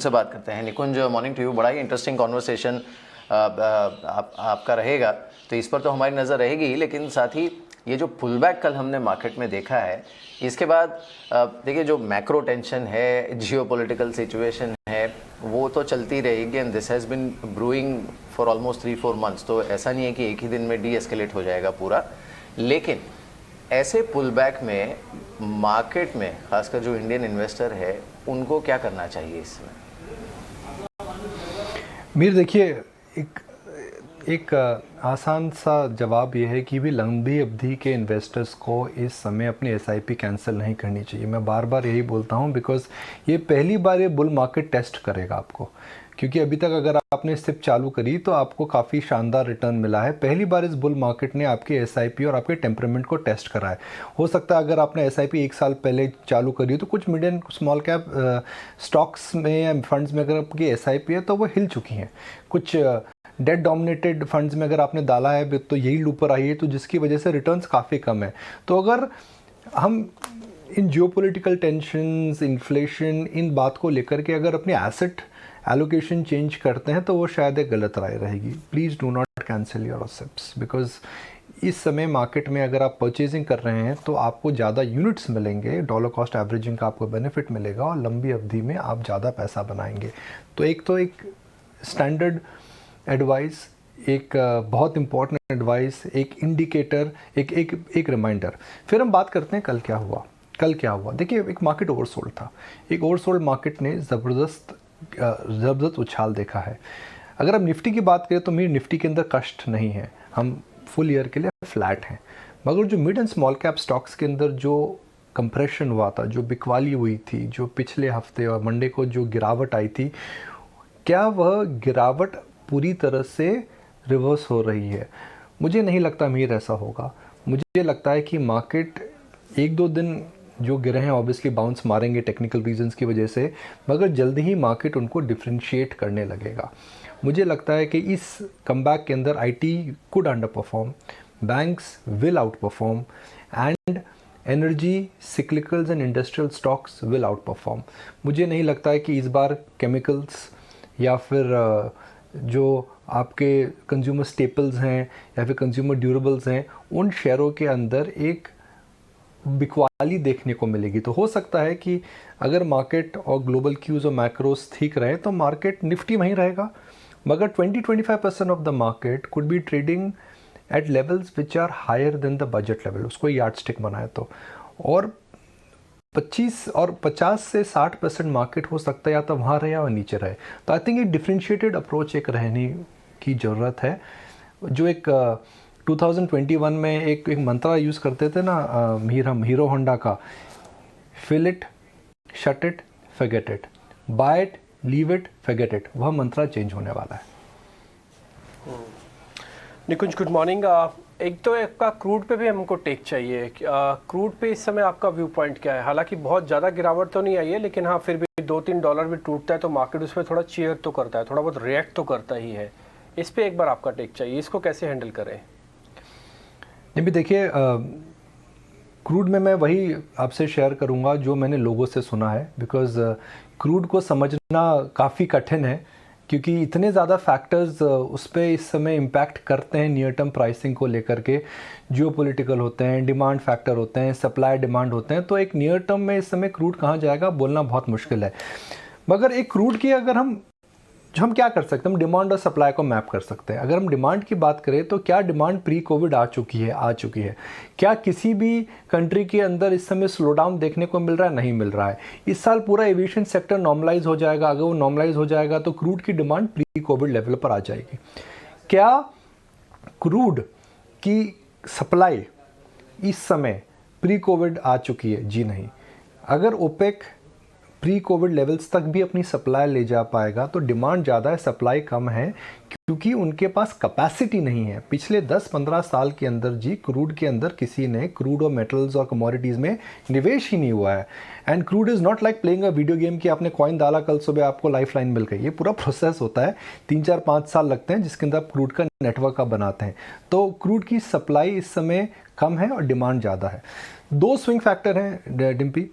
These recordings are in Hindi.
से बात करते हैं। निकुंज, मॉर्निंग टू यू। बड़ा ही इंटरेस्टिंग कॉन्वर्सेशन आपका रहेगा, तो इस पर तो हमारी नज़र रहेगी ही, लेकिन साथ ही ये जो पुलबैक कल हमने मार्केट में देखा है, इसके बाद देखिए जो मैक्रो टेंशन है, जियोपॉलिटिकल सिचुएशन है, वो तो चलती रहेगी and this has been brewing for almost 3-4 months. तो ऐसा नहीं है कि एक ही दिन में डी एस्केलेट हो जाएगा पूरा, लेकिन ऐसे पुलबैक में मार्केट में खासकर जो इंडियन इन्वेस्टर है उनको क्या करना चाहिए इसमें? मीर देखिए, एक आसान सा जवाब ये है कि भी लंबी अवधि के इन्वेस्टर्स को इस समय अपनी एसआईपी कैंसिल नहीं करनी चाहिए। मैं बार बार यही बोलता हूँ बिकॉज़ ये पहली बार ये बुल मार्केट टेस्ट करेगा आपको, क्योंकि अभी तक अगर आपने सिप चालू करी तो आपको काफ़ी शानदार रिटर्न मिला है। पहली बार इस बुल मार्केट ने आपके एसआईपी और आपके टेम्परामेंट को टेस्ट करा है। हो सकता है अगर आपने एसआईपी 1 साल पहले चालू करी तो कुछ मीडियम स्मॉल कैप स्टॉक्स में या फंड्स में अगर आपकी एसआईपी है तो वो हिल चुकी हैं। कुछ डेट डोमिनेटेड फंड्स में अगर आपने डाला है तो यही ऊपर आई है, तो जिसकी वजह से रिटर्न्स काफ़ी कम है। तो अगर हम इन जियोपॉलिटिकल टेंशन्स, इन्फ्लेशन, इन बात को लेकर के अगर अपनी एसेट एलोकेशन चेंज करते हैं तो वो शायद एक गलत राय रहेगी। Please do not cancel your SIPs, बिकॉज इस समय मार्केट में अगर आप परचेजिंग कर रहे हैं तो आपको ज़्यादा यूनिट्स मिलेंगे, डॉलर कॉस्ट एवरेजिंग का आपको बेनिफिट मिलेगा और लंबी अवधि में आप ज़्यादा पैसा बनाएंगे। तो एक स्टैंडर्ड एडवाइस, एक बहुत इंपॉर्टेंट एडवाइस, एक इंडिकेटर, एक रिमाइंडर। फिर हम बात करते हैं कल क्या हुआ। देखिए, एक मार्केट ओवरसोल्ड था। एक ओवरसोल्ड मार्केट ने ज़बरदस्त उछाल देखा है। अगर हम निफ्टी की बात करें तो मेरी निफ्टी के अंदर कष्ट नहीं है, हम फुल ईयर के लिए फ्लैट हैं। मगर जो mid and small cap stocks के अंदर जो कंप्रेशन हुआ था, जो बिकवाली हुई थी, जो पिछले हफ्ते और मंडे को जो गिरावट आई थी, क्या वह गिरावट पूरी तरह से रिवर्स हो रही है? मुझे नहीं लगता मीर ऐसा होगा। मुझे लगता है कि मार्केट 1-2 दिन जो गिरे हैं ऑब्वियसली बाउंस मारेंगे टेक्निकल रीजंस की वजह से, मगर जल्दी ही मार्केट उनको डिफरेंशिएट करने लगेगा। मुझे लगता है कि इस कमबैक के अंदर IT could underperform, banks will outperform and energy, cyclicals and industrial stocks will outperform. मुझे नहीं लगता है कि इस बार केमिकल्स या फिर जो आपके कंज्यूमर स्टेपल्स हैं या फिर कंज्यूमर ड्यूरेबल्स हैं, उन शेयरों के अंदर एक बिकवाली देखने को मिलेगी। तो हो सकता है कि अगर मार्केट और ग्लोबल क्यूज़ और मैक्रोस ठीक रहे तो मार्केट निफ्टी वहीं रहेगा, मगर 20-25% of the market could be trading at levels which are higher than the budget level, उसको यार्ड स्टिक बनाए तो। और 25 और 50 से 60% मार्केट हो सकता है या तो वहाँ रहे या नीचे रहे। तो आई थिंक एक डिफरेंशिएटेड अप्रोच एक रहने की ज़रूरत है। जो एक 2021 में एक मंत्रा यूज़ करते थे ना हम हीरो होंडा का, fill it, shut it, forget it, buy it, leave it, forget it, वह मंत्रा चेंज होने वाला है। Nikunj, good morning. एक तो आपका क्रूड पे भी हमको टेक चाहिए। क्रूड पे इस समय आपका व्यू पॉइंट क्या है? हालांकि बहुत ज़्यादा गिरावट तो नहीं आई है, लेकिन हाँ फिर भी $2-3 भी टूटता है तो मार्केट उस पर थोड़ा चीयर तो करता है, थोड़ा बहुत रिएक्ट तो करता ही है। इस पर एक बार आपका टेक चाहिए, इसको कैसे हैंडल करें? नहीं भी देखिए, क्रूड में मैं वही आपसे शेयर करूंगा जो मैंने लोगों से सुना है, बिकॉज़ क्रूड को समझना काफ़ी कठिन है क्योंकि इतने ज़्यादा फैक्टर्स उस पर इस समय इम्पैक्ट करते हैं नियर टर्म प्राइसिंग को लेकर के। जियोपॉलिटिकल होते हैं, डिमांड फैक्टर होते हैं, सप्लाई डिमांड होते हैं, तो एक नियर टर्म में इस समय क्रूड कहाँ जाएगा बोलना बहुत मुश्किल है। मगर एक क्रूड की अगर हम क्या कर सकते हैं, हम डिमांड और सप्लाई को मैप कर सकते हैं। अगर हम डिमांड की बात करें तो क्या डिमांड प्री कोविड आ चुकी है? क्या किसी भी कंट्री के अंदर इस समय स्लो डाउन देखने को मिल रहा है? नहीं मिल रहा है। इस साल पूरा एविएशन सेक्टर नॉर्मलाइज हो जाएगा। अगर वो नॉर्मलाइज हो जाएगा तो क्रूड की डिमांड प्री कोविड लेवल पर आ जाएगी। क्या क्रूड की सप्लाई इस समय प्री कोविड आ चुकी है? जी नहीं। अगर ओपेक प्री कोविड लेवल्स तक भी अपनी सप्लाई ले जा पाएगा तो डिमांड ज़्यादा है, सप्लाई कम है, क्योंकि उनके पास कैपेसिटी नहीं है। पिछले 10-15 साल के अंदर जी क्रूड के अंदर किसी ने क्रूड और मेटल्स और कमोडिटीज़ में निवेश ही नहीं हुआ है। And crude is not like playing a video game कि आपने कॉइन डाला, कल सुबह आपको लाइफ लाइन मिल गई। ये पूरा प्रोसेस होता है, 3-4-5 साल लगते हैं जिसके अंदर आप क्रूड का नेटवर्क आप बनाते हैं। तो क्रूड की सप्लाई इस समय कम है और डिमांड ज़्यादा है। 2 स्विंग फैक्टर हैं डिम्पी।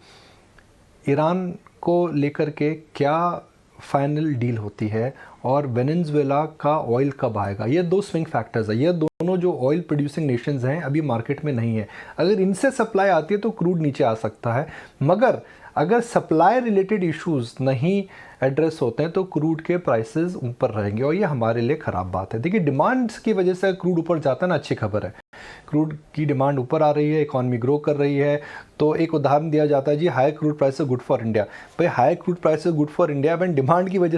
ईरान को लेकर के क्या फाइनल डील होती है और वेनेजुएला का ऑयल कब आएगा, ये दो स्विंग फैक्टर्स है। ये दोनों जो ऑयल प्रोड्यूसिंग नेशंस हैं अभी मार्केट में नहीं है। अगर इनसे सप्लाई आती है तो क्रूड नीचे आ सकता है, मगर अगर सप्लाई रिलेटेड इश्यूज नहीं एड्रेस होते हैं तो क्रूड के प्राइसेस ऊपर रहेंगे और ये हमारे लिए ख़राब बात है। देखिए डिमांड की वजह से क्रूड ऊपर जाता है ना, अच्छी खबर है। क्रूड की डिमांड ऊपर आ रही है, इकॉनमी ग्रो कर रही है, तो एक उदाहरण दिया जाता है जी high crude price good for India. भाई high crude price good for India when demand की वजह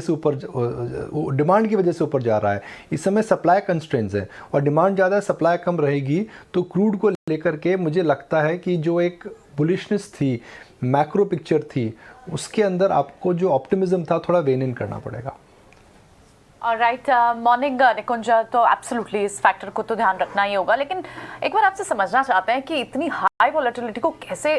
से ऊपर जा रहा है। इस समय सप्लाई कंस्ट्रेंट्स है और डिमांड ज़्यादा सप्लाई कम रहेगी, तो क्रूड को लेकर के मुझे लगता है कि जो एक बुलिशनेस थी, मैक्रो पिक्चर थी, उसके अंदर आपको जो ऑप्टिमिज्म था थोड़ा वेन इन करना पड़ेगा। राइट, मॉर्निंग निकुंज, तो एब्सोल्युटली इस फैक्टर को तो ध्यान रखना ही होगा, लेकिन एक बार आपसे समझना चाहते हैं कि इतनी हाई वॉलेटिलिटी को कैसे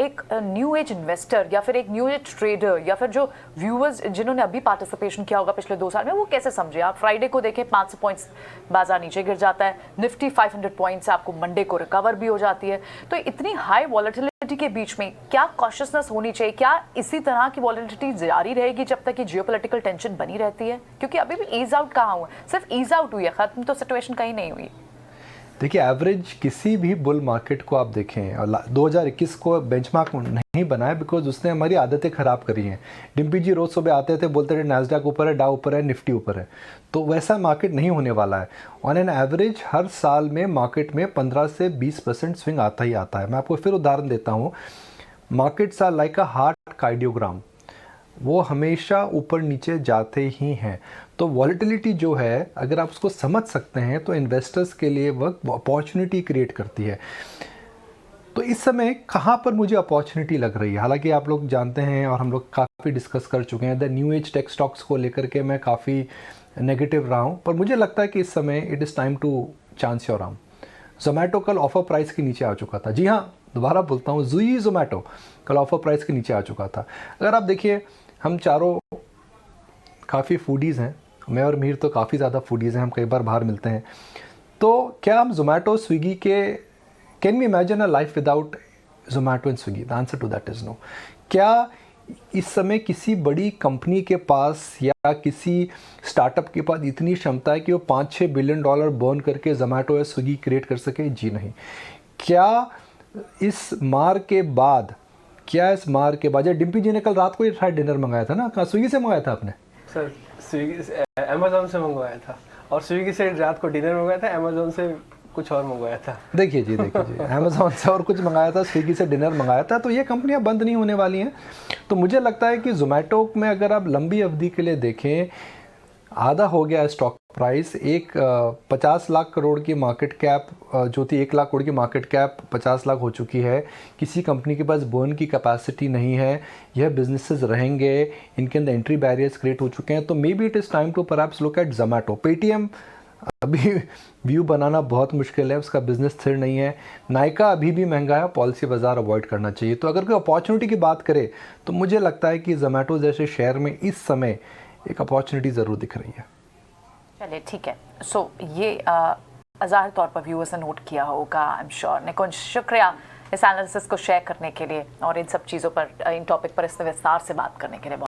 एक न्यू एज इन्वेस्टर या फिर एक न्यू एज ट्रेडर या फिर जो व्यूअर्स जिन्होंने अभी पार्टिसिपेशन किया होगा पिछले 2 साल में, वो कैसे समझे? आप फ्राइडे को देखें 500 पॉइंट्स बाजार नीचे गिर जाता है, निफ्टी 500 पॉइंट्स आपको मंडे को रिकवर भी हो जाती है। तो इतनी हाई वॉलेटिलिटी के बीच में क्या कॉशियसनेस होनी चाहिए? क्या इसी तरह की वॉलेटिलिटी जारी रहेगी जब तक कि जियोपॉलिटिकल टेंशन बनी रहती है? क्योंकि अभी भी ईज आउट कहाँ हुआ, सिर्फ ईज आउट हुई है, खत्म तो सिचुएशन कहीं नहीं हुई। देखिए एवरेज किसी भी बुल मार्केट को आप देखें और 2021 को बेंचमार्क नहीं बनाया बिकॉज उसने हमारी आदतें ख़राब करी हैं। डिम्पी जी रोज़ सुबह आते थे, बोलते थे नैस्डैक ऊपर है, डाउ ऊपर है, निफ्टी ऊपर है, तो वैसा मार्केट नहीं होने वाला है। ऑन एन एवरेज हर साल में मार्केट में 15 से 20% स्विंग आता ही आता है। मैं आपको फिर उदाहरण देता हूँ, markets are like a heart cardiogram, वो हमेशा ऊपर नीचे जाते ही हैं। तो वॉलेटिलिटी जो है अगर आप उसको समझ सकते हैं तो इन्वेस्टर्स के लिए वह अपॉर्चुनिटी क्रिएट करती है। तो इस समय कहाँ पर मुझे अपॉर्चुनिटी लग रही है, हालांकि आप लोग जानते हैं और हम लोग काफ़ी डिस्कस कर चुके हैं, the new age tech stocks को लेकर के मैं काफ़ी नेगेटिव रहा हूँ, पर मुझे लगता है कि इस समय it is time to chance your arm. Zomato कल ऑफर प्राइस के नीचे आ चुका था। जी हाँ, दोबारा बोलता हूँ, जोमेटो कल ऑफर प्राइस के नीचे आ चुका था। अगर आप देखिए, हम चारों काफ़ी फूडीज़ हैं, मैं और मीर तो काफ़ी ज़्यादा फूडीज़ हैं, हम कई बार बाहर मिलते हैं, तो क्या हम जोमेटो स्विगी के can we imagine a life without Zomato and Swiggy? The answer to that is no. क्या इस समय किसी बड़ी कंपनी के पास या किसी स्टार्टअप के पास इतनी क्षमता है कि वो $5-6 बिलियन बर्न करके जोमेटो या स्विगी क्रिएट कर सके? जी नहीं। क्या इस मार के बाद या डिम्पी जी ने कल रात को ही शायद डिनर मंगाया था ना, कहाँ स्विगी से मंगाया था आपने? सर स्विगी से, अमेजोन से मंगवाया था, और स्विगी से रात को डिनर मंगवाया था, अमेजोन से कुछ और मंगवाया था। देखिए जी अमेजोन से और कुछ मंगाया था, स्विगी से डिनर मंगाया था, तो ये कंपनियां बंद नहीं होने वाली हैं। तो मुझे लगता है कि जोमेटो में अगर आप लंबी अवधि के लिए देखें, आधा हो गया स्टॉक प्राइस, एक 50 लाख करोड़ की मार्केट कैप जो थी, 1 लाख करोड़ की मार्केट कैप 50 लाख हो चुकी है। किसी कंपनी के पास बर्न की कैपेसिटी नहीं है, यह बिजनेसेस रहेंगे, इनके अंदर एंट्री बैरियर्स क्रिएट हो चुके हैं। तो may be it is time to perhaps look at Zomato. Paytm अभी व्यू बनाना बहुत मुश्किल है, उसका बिजनेस स्थिर नहीं है। नायका अभी भी महंगा है, पॉलिसी बाजार अवॉइड करना चाहिए। तो अगर कोई अपॉर्चुनिटी की बात करे तो मुझे लगता है कि जोमेटो जैसे शेयर में इस समय एक अपॉर्चुनिटी ज़रूर दिख रही है। चलिए ठीक है, सो ये ज़ाहिर तौर पर व्यूअर्स ने नोट किया होगा, आई एम श्योर। निकुंज, शुक्रिया इस एनालिसिस को शेयर करने के लिए और इन सब चीज़ों पर, इन टॉपिक पर इस विस्तार से बात करने के लिए।